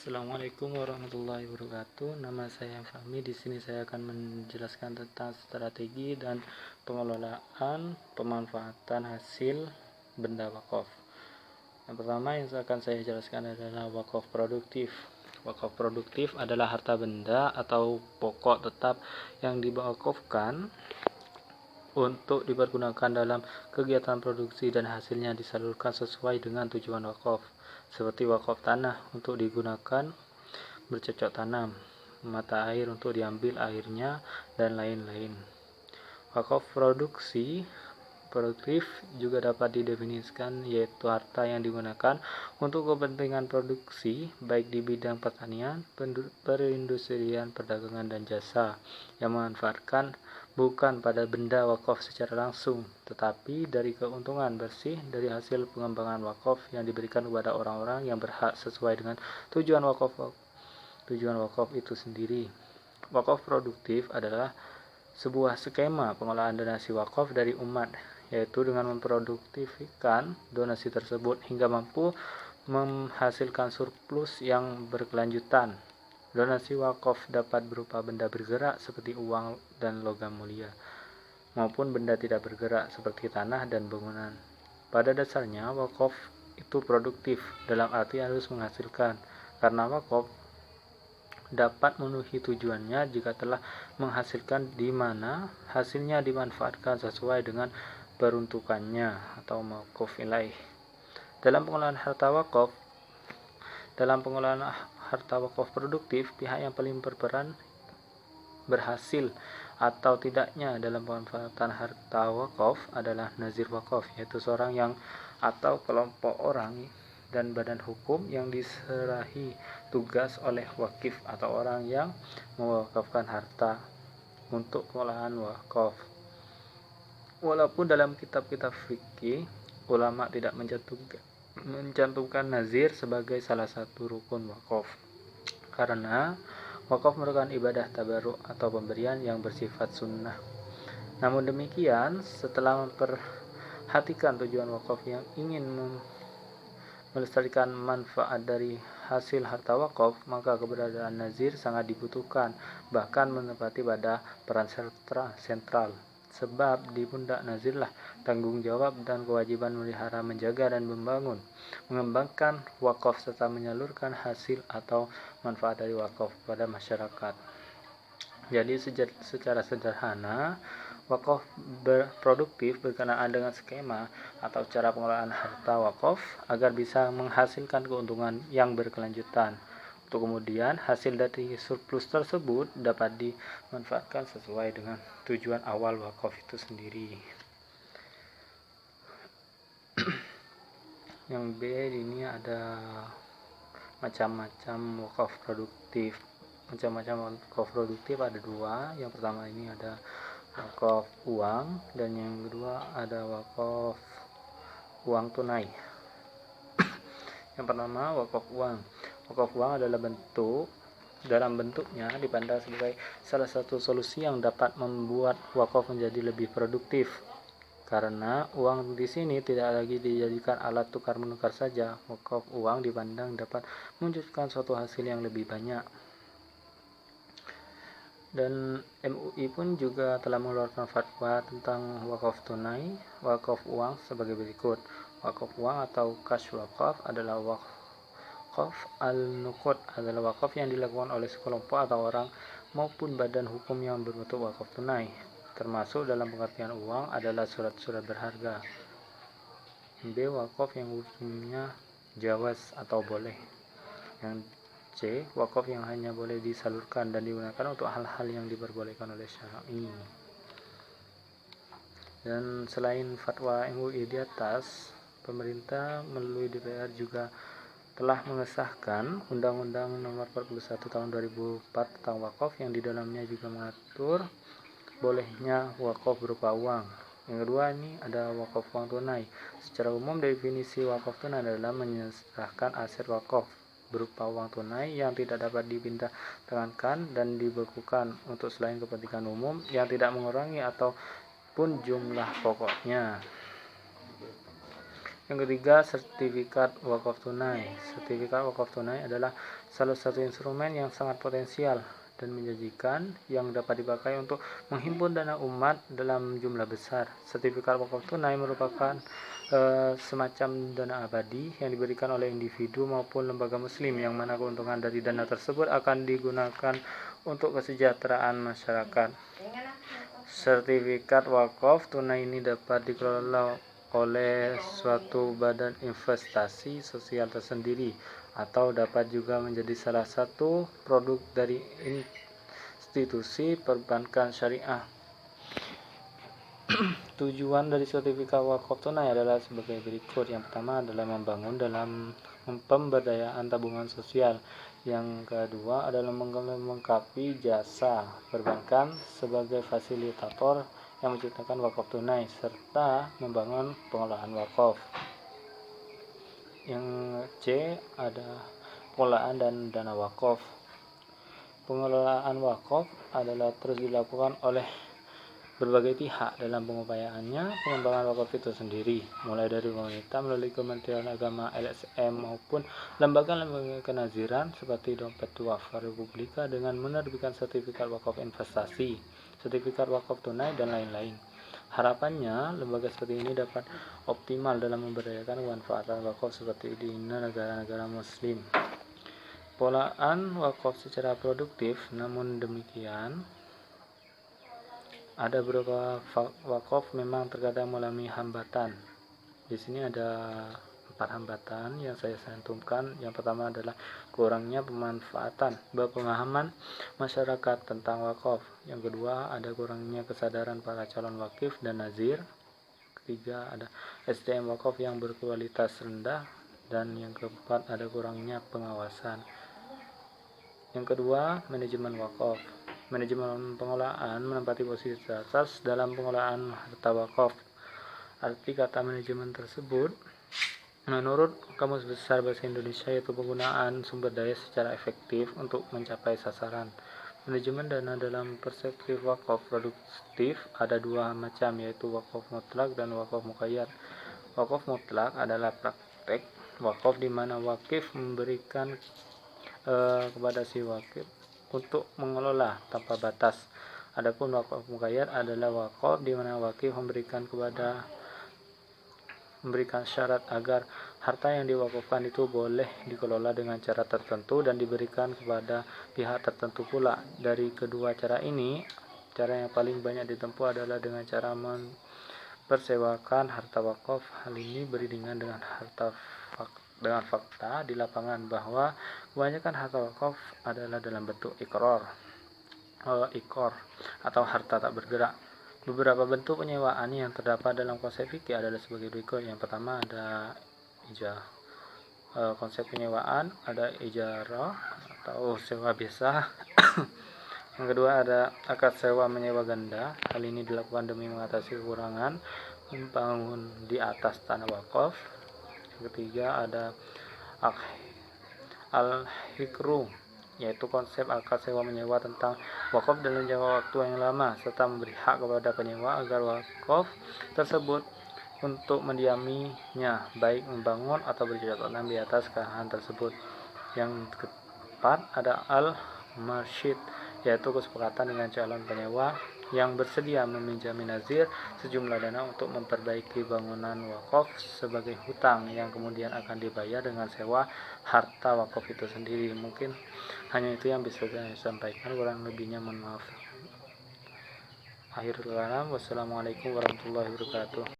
Assalamualaikum warahmatullahi wabarakatuh. Nama saya Fahmi. Di sini saya akan menjelaskan tentang strategi dan pengelolaan pemanfaatan hasil benda wakaf. Yang pertama yang akan saya jelaskan adalah wakaf produktif. Wakaf produktif adalah harta benda atau pokok tetap yang diwakafkan untuk dipergunakan dalam kegiatan produksi dan hasilnya disalurkan sesuai dengan tujuan wakaf, seperti wakaf tanah untuk digunakan bercocok tanam, mata air untuk diambil airnya, dan lain-lain. Wakaf produktif juga dapat didefinisikan yaitu harta yang digunakan untuk kepentingan produksi baik di bidang pertanian, perindustrian, perdagangan, dan jasa yang memanfaatkan bukan pada benda wakaf secara langsung, tetapi dari keuntungan bersih dari hasil pengembangan wakaf yang diberikan kepada orang-orang yang berhak sesuai dengan tujuan wakaf itu sendiri. Wakaf produktif adalah sebuah skema pengelolaan donasi wakaf dari umat, yaitu dengan memproduktifkan donasi tersebut hingga mampu menghasilkan surplus yang berkelanjutan. Donasi wakaf dapat berupa benda bergerak seperti uang dan logam mulia, maupun benda tidak bergerak seperti tanah dan bangunan. Pada dasarnya, wakaf itu produktif dalam arti harus menghasilkan, karena wakaf dapat memenuhi tujuannya jika telah menghasilkan di mana hasilnya dimanfaatkan sesuai dengan peruntukannya atau mauquf ilaih. Dalam pengelolaan harta wakaf produktif, pihak yang paling berperan berhasil atau tidaknya dalam pemanfaatan harta wakaf adalah nazir wakaf, yaitu seorang yang atau kelompok orang dan badan hukum yang diserahi tugas oleh wakif atau orang yang mewakafkan harta untuk pengelolaan wakaf. Walaupun dalam kitab-kitab fikih ulama tidak mencantumkan nazir sebagai salah satu rukun wakaf, karena wakaf merupakan ibadah tabaruk atau pemberian yang bersifat sunnah. Namun demikian, setelah memperhatikan tujuan wakaf yang ingin melestarikan manfaat dari hasil harta wakaf, maka keberadaan nazir sangat dibutuhkan, bahkan menempati pada peran sentral. Sebab di pundak nazirlah tanggung jawab dan kewajiban memelihara, menjaga, dan mengembangkan wakaf serta menyalurkan hasil atau manfaat dari wakaf pada masyarakat. Jadi secara sederhana, wakaf produktif berkenaan dengan skema atau cara pengelolaan harta wakaf agar bisa menghasilkan keuntungan yang berkelanjutan, untuk kemudian hasil dari surplus tersebut dapat dimanfaatkan sesuai dengan tujuan awal wakaf itu sendiri. Yang B, ini ada macam-macam wakaf produktif. Macam-macam wakaf produktif ada dua. Yang pertama ini ada wakaf uang, dan yang kedua ada wakaf uang tunai. Yang pertama, wakaf uang. Wakaf uang adalah dalam bentuknya dipandang sebagai salah satu solusi yang dapat membuat wakaf menjadi lebih produktif, karena uang di sini tidak lagi dijadikan alat tukar menukar saja. Wakaf uang dipandang dapat mewujudkan suatu hasil yang lebih banyak. Dan MUI pun juga telah mengeluarkan fatwa tentang wakaf tunai, wakaf uang sebagai berikut. Wakaf uang atau cash wakaf adalah wakaf al-nuqud, adalah wakaf yang dilakukan oleh sekelompok atau orang maupun badan hukum yang berbentuk wakaf tunai, termasuk dalam pengertian uang adalah surat-surat berharga. B, wakaf yang hukumnya jawaz atau boleh. Yang C, wakaf yang hanya boleh disalurkan dan digunakan untuk hal-hal yang diperbolehkan oleh syar'i. Dan selain fatwa MUI di atas, pemerintah melalui DPR juga telah mengesahkan Undang-Undang Nomor 41 Tahun 2004 tentang wakaf, yang di dalamnya juga mengatur bolehnya wakaf berupa uang. Yang kedua, ini ada wakaf uang tunai. Secara umum, definisi wakaf tunai adalah menyerahkan aset wakaf berupa uang tunai yang tidak dapat dipindah-tangankan dan dibekukan untuk selain kepentingan umum yang tidak mengurangi ataupun jumlah pokoknya. Yang ketiga, sertifikat wakaf tunai. Sertifikat wakaf tunai adalah salah satu instrumen yang sangat potensial dan menjanjikan yang dapat dipakai untuk menghimpun dana umat dalam jumlah besar. Sertifikat wakaf tunai merupakan semacam dana abadi yang diberikan oleh individu maupun lembaga muslim, yang mana keuntungan dari dana tersebut akan digunakan untuk kesejahteraan masyarakat. Sertifikat wakaf tunai ini dapat dikelola oleh suatu badan investasi sosial tersendiri, atau dapat juga menjadi salah satu produk dari institusi perbankan syariah. Tujuan dari sertifikat wakaf tunai adalah sebagai berikut. Yang pertama adalah membangun dalam pemberdayaan tabungan sosial. Yang kedua adalah melengkapi jasa perbankan sebagai fasilitator yang menciptakan wakaf tunai, serta membangun pengolahan wakaf. Yang C ada pengelolaan dan dana wakaf. Pengelolaan wakaf adalah terus dilakukan oleh berbagai pihak dalam pengupayaannya pengembangan wakaf itu sendiri, mulai dari pemerintah melalui Kementerian Agama, LSM, maupun lembaga-lembaga kenaziran seperti Dompet Duafa Republika dengan menerbitkan sertifikat wakaf investasi, sertifikat wakaf tunai, dan lain-lain. Harapannya, lembaga seperti ini dapat optimal dalam memberdayakan kemanfaatan wakaf seperti di negara-negara muslim. Pengelolaan wakaf secara produktif, namun demikian, ada beberapa wakaf memang terkadang mengalami hambatan. Di sini ada 4 hambatan yang saya cantumkan. Yang pertama adalah kurangnya pemahaman masyarakat tentang wakaf. Yang kedua, ada kurangnya kesadaran para calon wakif dan nazir. Ketiga, ada SDM wakaf yang berkualitas rendah. Dan yang keempat, ada kurangnya pengawasan. Yang kedua, manajemen wakaf. Manajemen pengelolaan menempati posisi teratas dalam pengelolaan harta wakaf. Arti kata manajemen tersebut menurut Kamus Besar Bahasa Indonesia yaitu penggunaan sumber daya secara efektif untuk mencapai sasaran. Manajemen dana dalam perspektif wakaf produktif ada 2 macam, yaitu wakaf mutlak dan wakaf muqayyad. Wakaf mutlak adalah praktek wakaf di mana wakif memberikan kepada si wakif untuk mengelola tanpa batas. Adapun wakaf muqayyad adalah wakaf di mana wakif memberikan syarat agar harta yang diwakafkan itu boleh dikelola dengan cara tertentu dan diberikan kepada pihak tertentu pula. Dari kedua cara ini, cara yang paling banyak ditempuh adalah dengan cara mempersewakan harta wakaf. Hal ini beriringan dengan fakta di lapangan bahwa kebanyakan harta wakaf adalah dalam bentuk ikor atau harta tak bergerak. Beberapa bentuk penyewaan yang terdapat dalam konsep fikih adalah sebagai berikut. Yang pertama ada konsep penyewaan, ada ijarah atau sewa biasa. Yang kedua ada akad sewa menyewa ganda. Hal ini dilakukan demi mengatasi kekurangan membangun di atas tanah wakaf. Yang ketiga ada al-hikru, yaitu konsep akad sewa menyewa tentang wakaf dalam jangka waktu yang lama, serta memberi hak kepada penyewa agar wakaf tersebut untuk mendiaminya, baik membangun atau bercocok tanam di atas lahan tersebut. Yang keempat ada al-marsyid, yaitu kesepakatan dengan calon penyewa yang bersedia meminjami nazir sejumlah dana untuk memperbaiki bangunan wakaf sebagai hutang yang kemudian akan dibayar dengan sewa harta wakaf itu sendiri. Mungkin hanya itu yang bisa saya sampaikan, kurang lebihnya mohon maaf. Akhirul kalam, wassalamualaikum warahmatullahi wabarakatuh.